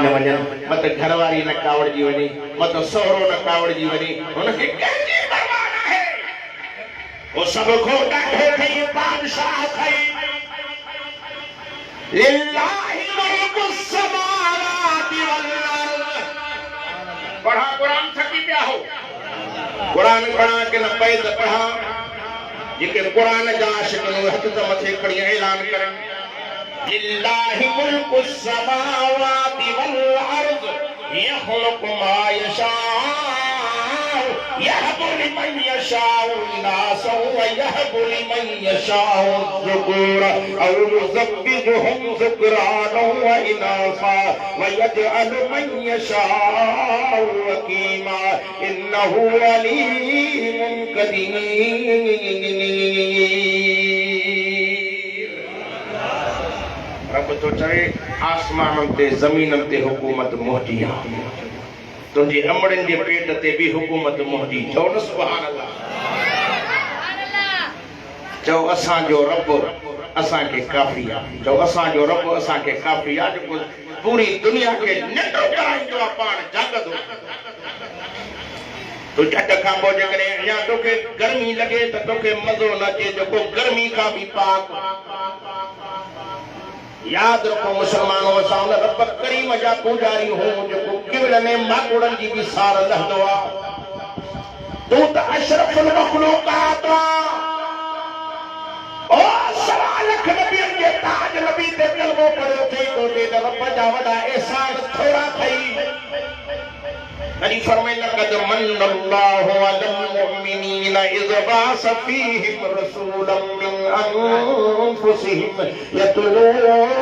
न वञनि मत घरवारी न कावड़जी वञे मत सोहरो न कावड़जी वञे उनखे कंहिंजी परवाह न आहे वो सभु को ॾाढो अथई बादशाह अथई लिल्लाहि मुल्कु समावाति वल अर्ज़ पढ़ा कुरान थकी पिया हो कुरान पढ़ा के न पए त पढ़ा जेके कुरान जा आशिक़ हथ त मथे खणी ऐलान करनि लिल्लाहि मुल्कु समावाति वल अर्ज़ यख़्लुक़ु मा यशाअ यहबु लिमन यशाअ इनासा व यहबु लिमन यशाअ ज़ुकुर औ युज़व्विजुहुम ज़ुक्राना व इनासा व यजअलु मन यशाअ अक़ीमा इन्नहु अलीमुन क़दीर रब तो चवे आसमानन ते ज़मीनन ते हुकूमत मुंहिंजी आहे तुंहिंजे अमड़नि जे पेट ते भी हुकूमत मुंहिंजी चओ न सुभान अल्लाह चओ असांजो रब असांखे काफ़ी आहे चओ असांजो रब असांखे काफ़ी आहे जेको पूरी दुनिया खे नंढो कराईंदो आहे पाण जागंदो तूं झट खां पोइ जेकॾहिं अञा तोखे गर्मी लॻे त तोखे मज़ो न अचे जेको गर्मी खां बि पाक याद रखो मुसलमानों असां उन रब करीम जा पुजारी हूं जेको किवड़नि ऐं माकुड़नि जी बि सार लहंदो आहे तूं त अशरफुल मखलूकात ओ सवा लख नबियनि जे ताज नबी ते कलमो पढ़ियो अथई तो ते त रब जा वॾा एहसान थोरा अथई तॾहिं फरमाए लक़द मन्न अल्लाहु अलल मुमिनीन इज़ बअस फीहिम रसूलन मिन अनफुसिहिम यतलू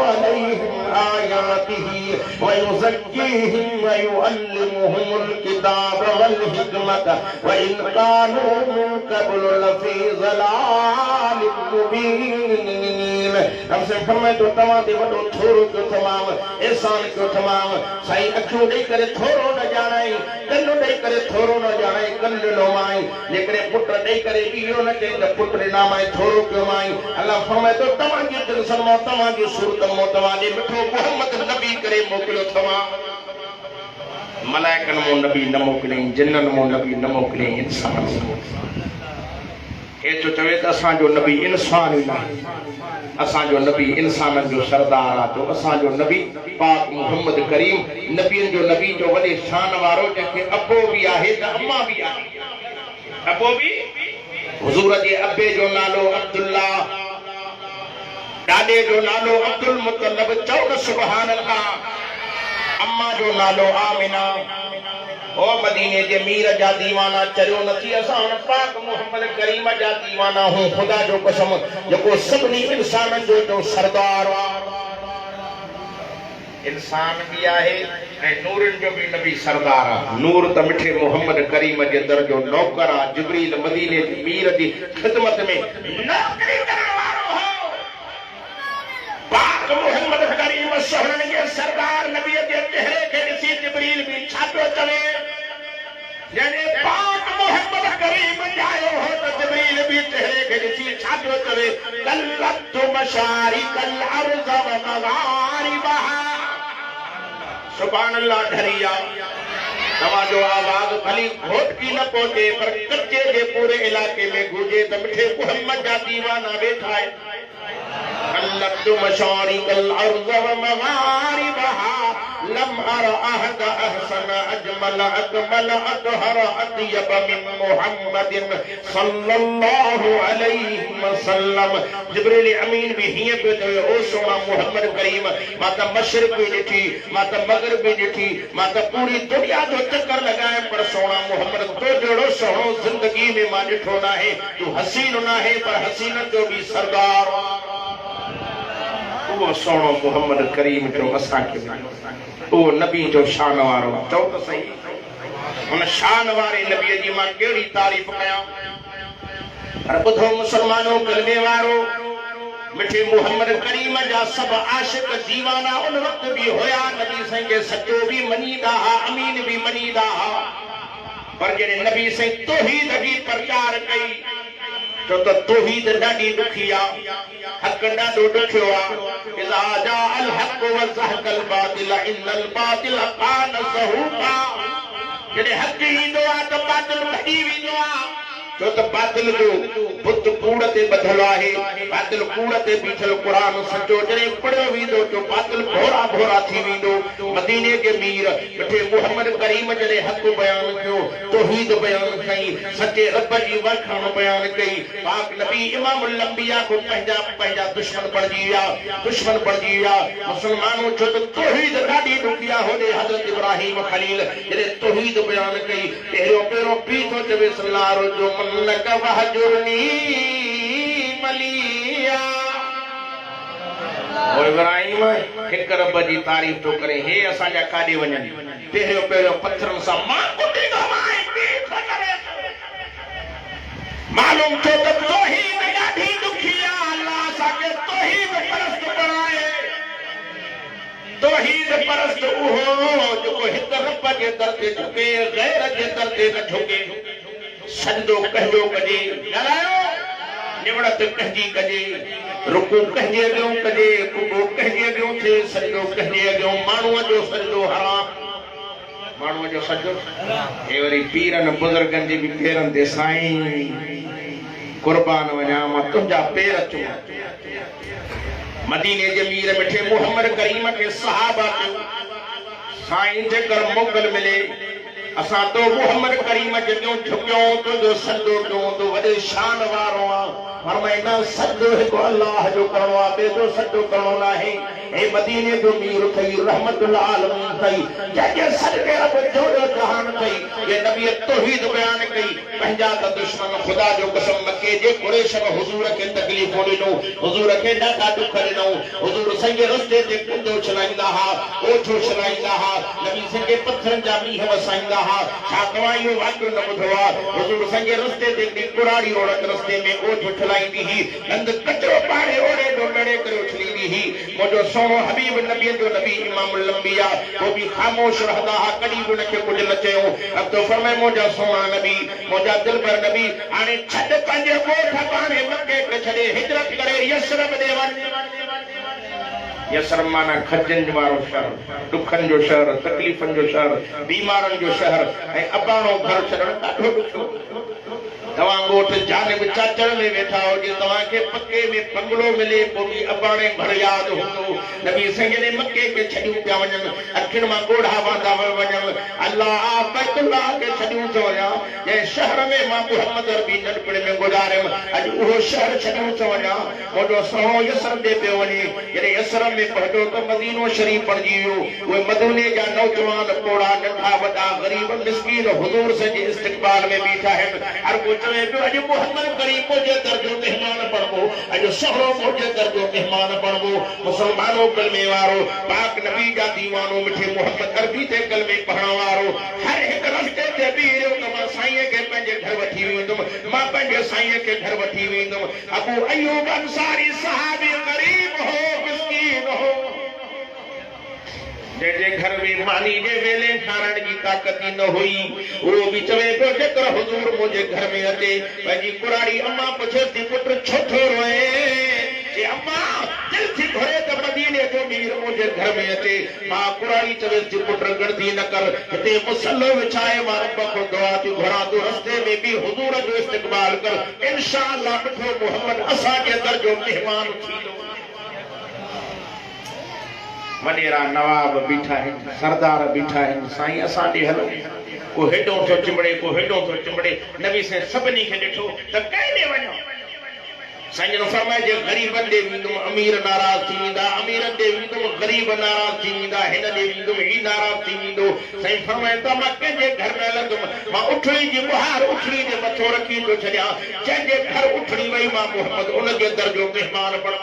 अलैहिम आयातिही व युज़क्कीहिम व युअल्लिमुहुमुल किताब वल हिकमत व इन कानू मिन क़ब्लु लफ़ी ज़लालिम मुबीन हमसे फरमाए तो तव्हां ते वॾो थोरो कयो तमाम एहसान कयो तमाम साईं अखियूं ॾेई करे थोरो न ॼाणाई कन्नु ॾेई करे थोरो न ॼाणाई कन्नु ॾिनो माई जेकॾहिं पुट ॾेई करे इहो न चई त पुट ॾिना माई थोरो कयो माई अलाह फरमाए थो तव्हांजी दिलसन मां तव्हांजी सूरत मां तव्हांजे मिठो मोहम्मद नबी करे मोकिलियो तव्हां मलाइकनि मूं नबी न मोकिलियईं जिन्ननि मूं नबी न मोकिलियईं इंसान हे तो चवे त असांजो नबी इंसान ई नाहे असांजो नबी इंसाननि जो सरदार आहे तो असांजो नबी पाक मुहम्मद करीम नबियनि जो नबी जो वॾे शान वारो जंहिंखे अबो बि आहे त अम्मा बि आहे अबो बि हुज़ूर जे अबे जो नालो अब्दुल्ला ॾाॾे जो नालो अब्दुल मुतलब चओ न सुभान अल्लाह अम्मा जो नालो आमिना ओ मदीने जे मीर जा दीवाना चरियो नथी असां हुन पाक मुहम्मद करीम जा दीवाना हूं खुदा जो कसम जेको सभिनी इंसाननि जो सरदार इंसान भी आहे ऐं नूरनि जो भी नबी सरदार आहे नूर त मिठे मुहम्मद करीम जे दर जो नौकर आहे जिब्रील मदीने जी मीर जी खिदमत में नौकरी करण वारो हो पाक मुहम्मद करीम सोहरनि जे सरदार नबी जे चेहरे खे ॾिसी जिब्रील भी छा पियो चवे यानी पाक मुहम्मद करीम जायो हो तो जिब्रील भी चेहरे के ॾिसी छा पियो चवे कल्लतु मशारिकल अर्ज़ व मग़ारिबहा सुभान अल्लाह ढरिया तव्हांजो आवाज़ भली घोट की न पहुचे पर कच्चे जे पूरे इलाके में गूंजे त मिठे मुहम्मद जा दीवाना वेठा आहिनि कल्लतु मशारिकल अर्ज़ व मग़ारिबहा लम अर अहद अहसन अजमल अकमल अतहर अत्यब मिन मुहम्मदिन सल्लल्लाहु अलैहि वसल्लम जिब्रील अमीन भी हिय पे तो ओ सोना मुहम्मद करीम माता मशरिक भी ॾिठी माता मगरिब भी ॾिठी माता पूरी दुनिया जो चक्कर लगाए पर सोना मुहम्मद तो जड़ो सोनो जिंदगी में मां ॾिठो न आहे तू हसीन न आहे पर हसीनन जो भी सरदार वो सोनो मुहम्मद करीम जो असांखे वो नबी जो शान वारो चओ त सही उन शान वारे नबी जी मां कहिड़ी तारीफ़ कयां पर ॿुधो मुसलमानो कलमे वारो मिठे मुहम्मद करीम जा सब आशिक दीवाना उन वक्त भी होया नबी साईं के सचो भी मनीदा हा अमीन भी मनीदा हा पर जड़े नबी साईं तौहीद जी प्रचार कई छो त तौहीद ॾाढी ॾुखी आहे, हक़ ॾाढो ॾुखियो आहे। इज़ा जाअल हक़ व ज़हक़ल बातिल इन्नल बातिल कान ज़हूक़ा। जॾहिं हक़ ईंदो आहे त बातिल भॼी वेंदो आहे, छो त बातिल जो बुत कूड़ ते ॿधल आहे, बातिल कूड़ ते बीठल क़ुरान सचो जॾहिं पढ़ियो वेंदो तो बातिल भोरा भोरा थी वेंदो। मदीने जे मीर मिठे मुहम्मद करीम जॾहिं हक़ बयान कयो, तौहीद बयान कई, सचे रब जी वखाण बयान कई, पाक नबी इमामुल अंबिया को पंहिंजा दुश्मन बणजी विया, दुश्मन बणजी विया मुसलमानों। छो त तौहीद ॾाढी ॾुखी आहे। होॾे हज़रत इब्राहिम खलील जॾहिं तौहीद बयान कई, पहिरियों पीउ थो चवे सल्लाह जो लक वहजुरनी मलिया। ओ इब्राहिम हिक रब जी तारीफ़ तो करे, हे असांजा काॾे वञनि, पहिरियों पत्थरनि सां मां कुटी गवाए मालूम छो त तौहीद ॾाढी ॾुखी आहे। अल्लाह असांखे तौहीद परस्त बणाए। तौहीद परस्त उहो जेको हिक रब जे दर ते झुके, गैर जे दर ते न झुके। सजदो कहजो कजे, ॻाल्हायो निवड़त कहजी कजे, रुकू कहजे अॻियों कजे, कुबो कहजे अॻियों थे, सजदो कहजे अॻियों। माण्हूअ जो सजदो हराम, माण्हूअ जो सजदो हे वरी पीरनि बुज़ुर्गनि जे बि पेरनि ते साईं कुर्बान वञा, मां तुंहिंजा पेर चुमां। मदीने जे मीर मिठे मुहम्मद करीम के सहाबा चयो, साईं जेकर मोकल मिले असां तो मुहम्मद करीम जे ॾियूं झुकियो, तुंहिंजो सजदो कयूं, तो वॾे शान वारो आहे। फरमाईंदा सजदो हिकु अल्लाह जो करणो आहे, ॿिए जो सजदो करणो न आहे। हे मदीने जो मीर थई, रहमतुल आलमीन थई, जंहिंजे सदके रब जोड़ो जहान थई। ये नबी तौहीद बयान कई, पंहिंजा त दुश्मन ख़ुदा जो कसम मके जे कुरैश में हुजूर खे तकलीफ़ूं ॾिनो, हुजूर खे ॾाढा दुख ॾिनऊं। हुजूर संगे रस्ते ते कुंडो चलाईंदा हा, ओछो चलाईंदा हा, नबी संगे पत्थरनि जा मींहं वसाईंदा हा। छा तव्हां इहो वाक़ियो न ॿुधो आहे? हुजूर संगे रस्ते ते कुराड़ी औरत रस्ते में ओछो चलाईंदी हुई, हंधि कचिरो पाड़े ओड़े डोड़े करे उछलींदी हुई। मुंहिंजो सोनो हबीब नबी जो नबी इमामुल अंबिया वो भी खामोश रहंदा हा, कॾहिं बि उनखे कुझु न चयो। अब तो फरमाए मुंहिंजा सोना नबी, मुंहिंजा दिलबर नबी, हाणे छॾ पंहिंजे ॻोठ पाणे मके खे छॾे हिजरत करे यसरब ॾे वञ। यसरब माना खजनि वारो शहर, दुखनि जो शहर, तकलीफ़नि जो शहर, बीमारनि जो शहर, ऐं अबाणो घर छॾणु ॾाढो ॾुखियो। तव्हां ॻोठ जानिब चाचड़ में वेठा हुजे, तव्हांखे पके में बंगलो मिले, पोइ बि अबाणे घर यादि हूंदो। नबी संगे मके खे छॾियूं पिया वञनि, अखियुनि मां ॻोढ़ा वांदा वञनि। अल्लाह बैतुल्लाह खे छॾियूं थो वञा, जंहिं शहर में मां मुहम्मद अरबी नंढपण में गुज़ारियमि, अॼु उहो शहर छॾियूं थो वञा। मुंहिंजो सहुरो यसर ॾे पियो वञे, जॾहिं यसर में पहुतो त मदीनो शरीफ़ बणिजी वियो। उहे मदीने जा नौजवान पोड़ा नंढा वॾा ग़रीब मिस्कीन हुज़ूर जे इस्तक़बाल में बीठा आहिनि। हर को चवे पियो अॼु मुहम्मद करीम मुंहिंजे दर जो मेहमान बणिबो, अॼु सहुरो मुंहिंजे दर जो मेहमान बणिबो। मुसलमानों कलमे वारो, पाक नबी जा दीवानो, मिठे मुहम्मद अरबी ते कलमे पढ़ण वारो, हर हिकु रस्ते ते बीहो त मां साईं खे पंहिंजे घर वठी वेंदुमि, मां पंहिंजे साईं खे घर वठी वेंदुमि। अबू अयूब अंसारी सहाबी गरीब हो, मिस्कीन हो, जंहिंजे घर में मानी जे वेले खारण जी ताक़त न हुई, उहो बि चवे पियो जेकर हुजूर मुंहिंजे घर में अचे। पंहिंजी कुराड़ी अम्मा पुछे थी पुट छो थो रोए? चए अम्मा दिल थी घुरे त मदीने जो मीर मुंहिंजे घर में अचे। मां कुराड़ी चवे थी पुट गणती न कर, हिते मुसल्लो विछाए मां रब खां दुआ थी घुरां, तूं रस्ते में बि हुजूर जो इस्तक़बाल कर, इंशाअल्लाह मिठो मुहम्मद असांजे दर जो मेहमान थींदो। वॾेरा नवाब बीठा आहिनि, सरदार बीठा आहिनि, साईं असां ॾे हलो। को हेॾो थो चिंबड़े, को हेॾो थो चिंबड़े। नबी साईं सभिनी खे ॾिठो त कंहिं ॾे वञो? साईं जन फरमाए जे ग़रीबनि ॾे वेंदुमि अमीर नाराज़ थी वेंदा, अमीरनि ॾे वेंदुमि ग़रीब नाराज़ थी वेंदा, हिन ॾे वेंदुमि ही नाराज़ थी वेंदो। साईं फरमाए त मां कंहिंजे घर न हलंदुमि, मां उठड़ी जी बुहार उठड़ी जे मथो रखी थो छॾियां। जंहिंजे घर उठड़ी वई मां मुहम्मद उनजे दर जो मेहमान बणा।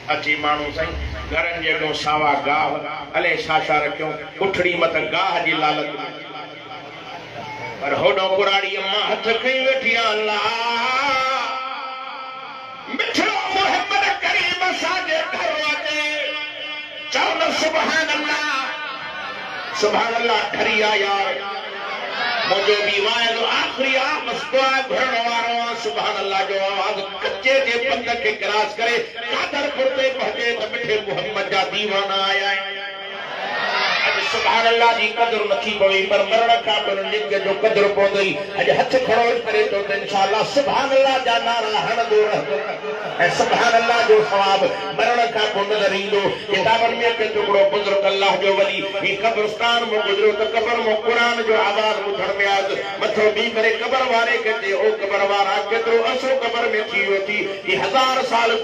अची माण्हू साईं घरनि जे अॻियां सावा गाह, अले छा छा रखियो, उठड़ी मत गाह जी लालच में। पर होॾो कुराड़ी अम्मा हथ खई वेठी आहे, अल्लाह मिठो मुहम्मद करीम असांजे घर अचे। चओ न सुभान अल्लाह, सुभान अल्लाह। ठरी आया मुझे भी वाइज आखिरी मस्तवा घरण वारो सुभान अल्लाह जो आवाज कच्चे जे पंध के क्रॉस करे कादर पुरते पहुंचे त मिठे मोहम्मद जा दीवाना आया अज सुभान अल्लाह जी कदर नथी पवे पर मरण का पर निक जो कदर पवंदी अज हथ खड़ो करे तो इंशाअल्लाह सुभान अल्लाह जा नारा हण दो ए सुभान अल्लाह जो सवाब मरण का नजर ईंदो किताबन में के टुकड़ो बुजुर्ग अल्लाह जो वली ही कब्रिस्तान में गुजरो तो कब्र में कुरान जो आवाज ॿुधण में आज मथो बी करे कब्र वारे के ओ कब्र वारा केतरो असो कब्र में थी थी 1000 साल